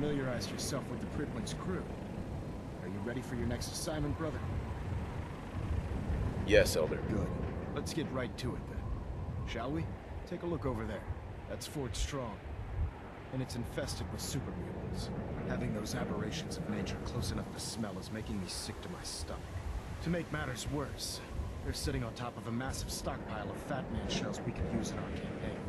familiarized yourself with the Prydwen's crew. Are you ready for your next assignment, brother? Yes, Elder. Good. Let's get right to it, then. Shall we? Take a look over there. That's Fort Strong. And it's infested with super mutants. Having those aberrations of nature close enough to smell is making me sick to my stomach. To make matters worse, they're sitting on top of a massive stockpile of Fat Man shells we could use in our campaign.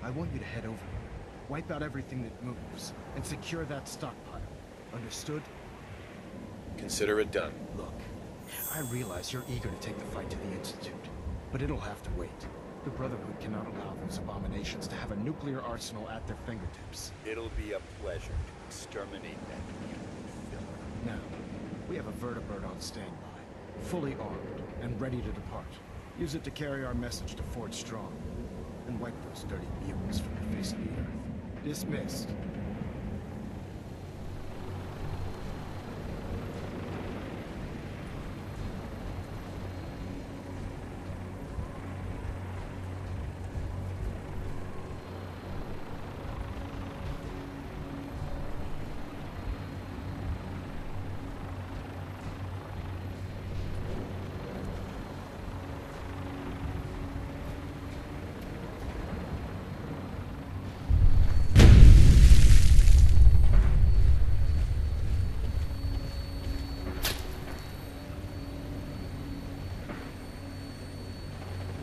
I want you to head over there, wipe out everything that moves, and secure that stockpile. Understood? Consider it done. Look, I realize you're eager to take the fight to the Institute, but it'll have to wait. The Brotherhood cannot allow those abominations to have a nuclear arsenal at their fingertips. It'll be a pleasure to exterminate that mutant filler. Now, we have a vertibird on standby, fully armed and ready to depart. Use it to carry our message to Fort Strong, and wipe those dirty mutants from the face of the earth. Dismissed.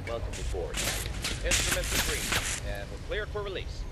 Welcome aboard. Instruments are green, and we're cleared for release.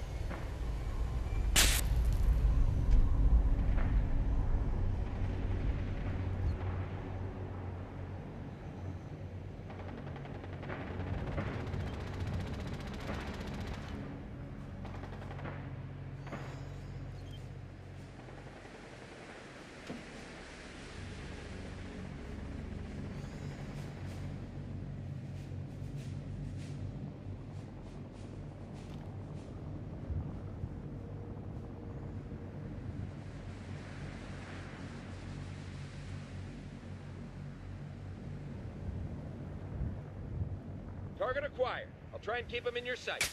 Target acquired. I'll try and keep him in your sights.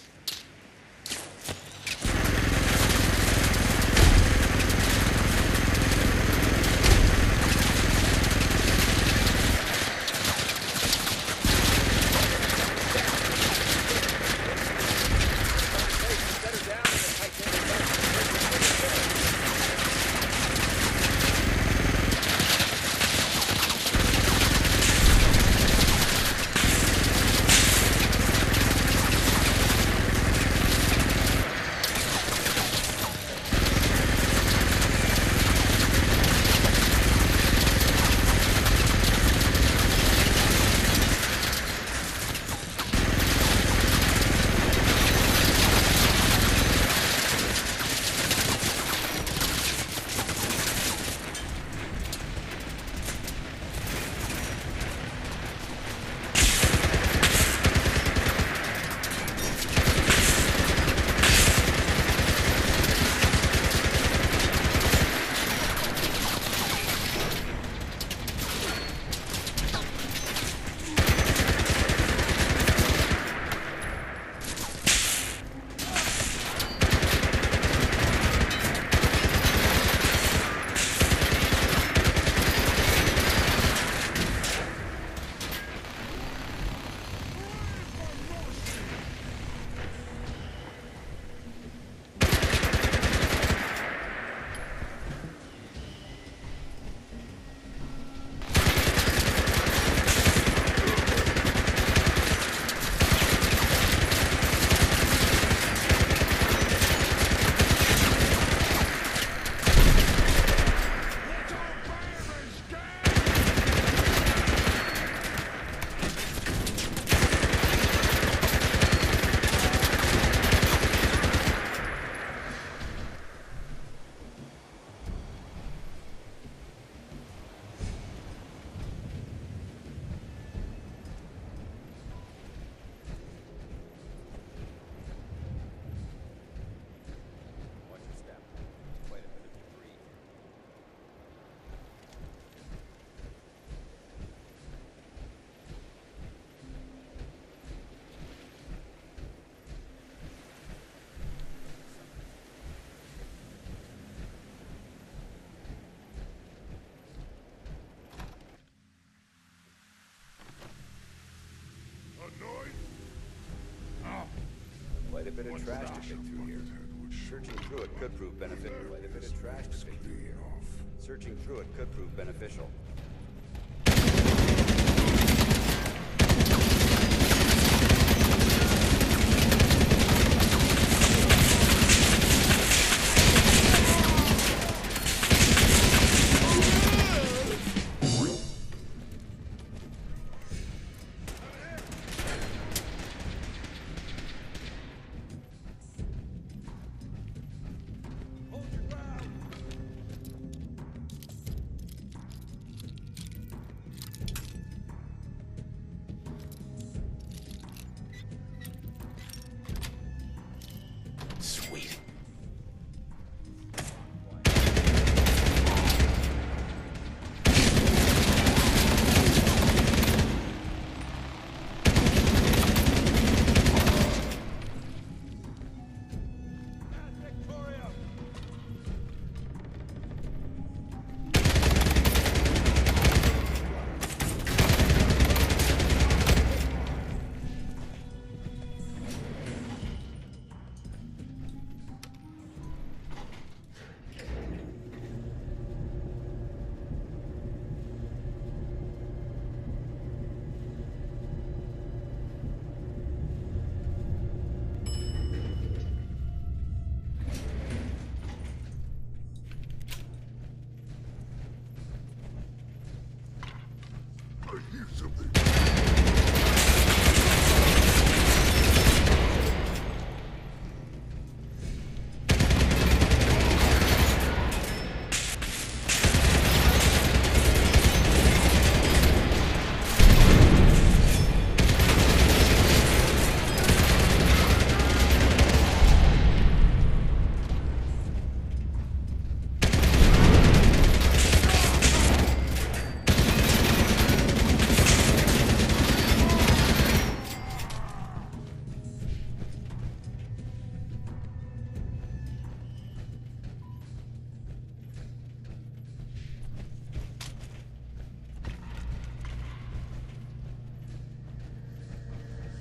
bit of trash to pick through here. Searching through it could prove beneficial. Quite a bit of trash to pick through here. Searching through it could prove beneficial. Sweet.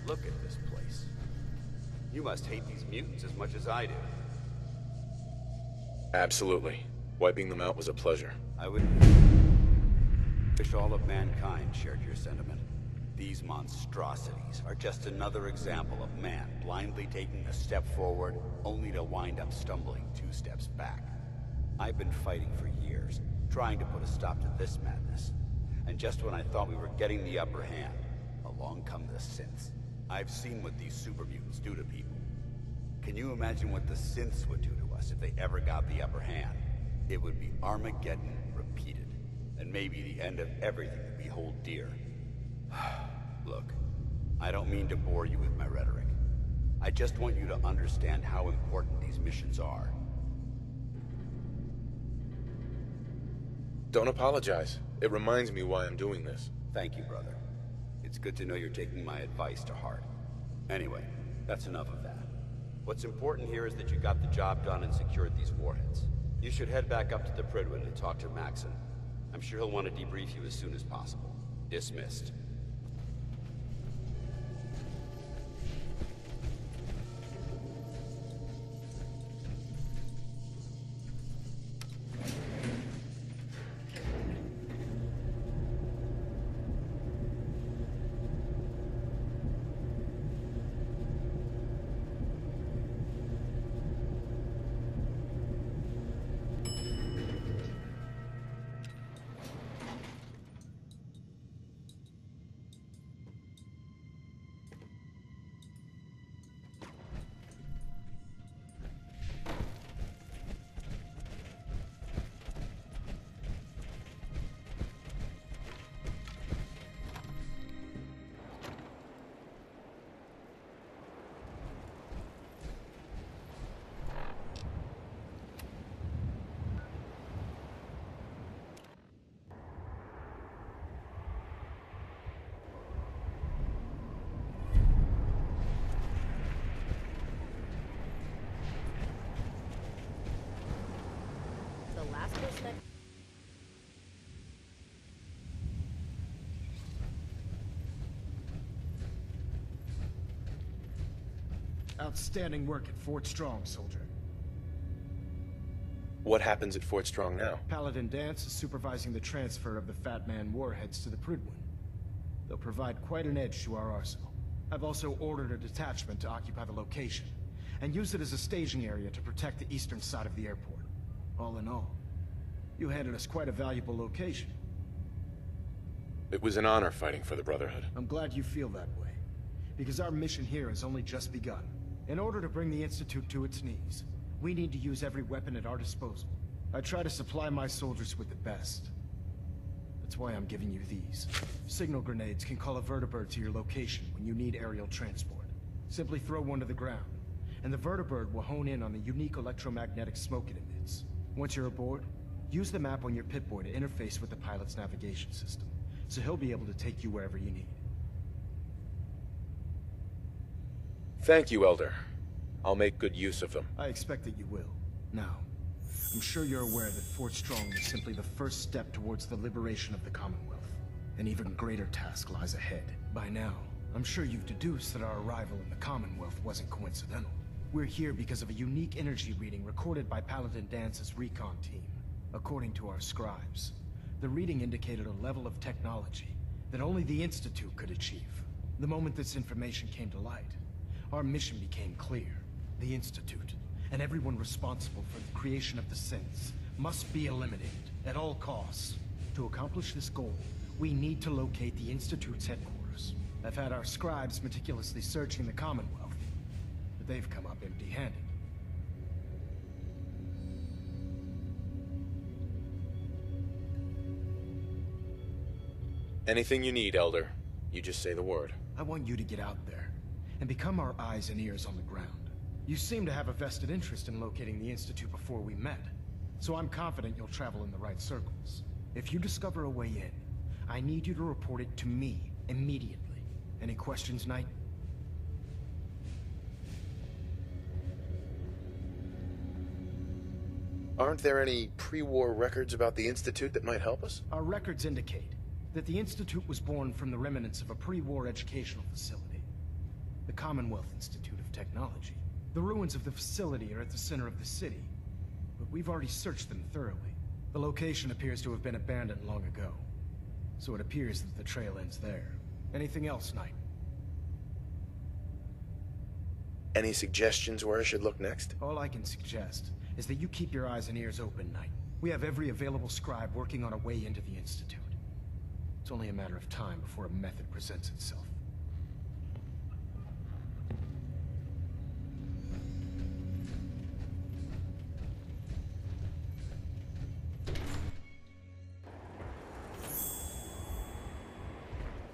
Look at this place. You must hate these mutants as much as I do. Absolutely. Wiping them out was a pleasure. I would wish all of mankind shared your sentiment. These monstrosities are just another example of man blindly taking a step forward, only to wind up stumbling 2 steps back. I've been fighting for years, trying to put a stop to this madness. And just when I thought we were getting the upper hand, along come the synths. I've seen what these super mutants do to people. Can you imagine what the synths would do to us if they ever got the upper hand? It would be Armageddon repeated, and maybe the end of everything that we hold dear. Look, I don't mean to bore you with my rhetoric. I just want you to understand how important these missions are. Don't apologize. It reminds me why I'm doing this. Thank you, brother. It's good to know you're taking my advice to heart. Anyway, that's enough of that. What's important here is that you got the job done and secured these warheads. You should head back up to the Prydwen and talk to Maxon. I'm sure he'll want to debrief you as soon as possible. Dismissed. Outstanding work at Fort Strong, soldier. What happens at Fort Strong now? Paladin Danse is supervising the transfer of the Fat Man warheads to the Prydwen. They'll provide quite an edge to our arsenal. I've also ordered a detachment to occupy the location, and use it as a staging area to protect the eastern side of the airport. All in all, you handed us quite a valuable location. It was an honor fighting for the Brotherhood. I'm glad you feel that way, because our mission here has only just begun. In order to bring the Institute to its knees, we need to use every weapon at our disposal. I try to supply my soldiers with the best. That's why I'm giving you these. Signal grenades can call a vertibird to your location when you need aerial transport. Simply throw one to the ground, and the vertibird will hone in on the unique electromagnetic smoke it emits. Once you're aboard, use the map on your Pip-Boy to interface with the pilot's navigation system, so he'll be able to take you wherever you need. Thank you, Elder. I'll make good use of them. I expect that you will. Now, I'm sure you're aware that Fort Strong is simply the first step towards the liberation of the Commonwealth. An even greater task lies ahead. By now, I'm sure you've deduced that our arrival in the Commonwealth wasn't coincidental. We're here because of a unique energy reading recorded by Paladin Dance's recon team. According to our scribes, the reading indicated a level of technology that only the Institute could achieve. The moment this information came to light, our mission became clear. The Institute, and everyone responsible for the creation of the synths, must be eliminated at all costs. To accomplish this goal, we need to locate the Institute's headquarters. I've had our scribes meticulously searching the Commonwealth, but they've come up empty-handed. Anything you need, Elder. You just say the word. I want you to get out there and become our eyes and ears on the ground. You seem to have a vested interest in locating the Institute before we met, so I'm confident you'll travel in the right circles. If you discover a way in, I need you to report it to me immediately. Any questions, Knight? Aren't there any pre-war records about the Institute that might help us? Our records indicate that the Institute was born from the remnants of a pre-war educational facility, the Commonwealth Institute of Technology. The ruins of the facility are at the center of the city, but we've already searched them thoroughly. The location appears to have been abandoned long ago, so it appears that the trail ends there. Anything else, Knight? Any suggestions where I should look next? All I can suggest is that you keep your eyes and ears open, Knight. We have every available scribe working on a way into the Institute. It's only a matter of time before a method presents itself.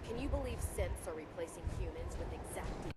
Can you believe synths are replacing humans with exactly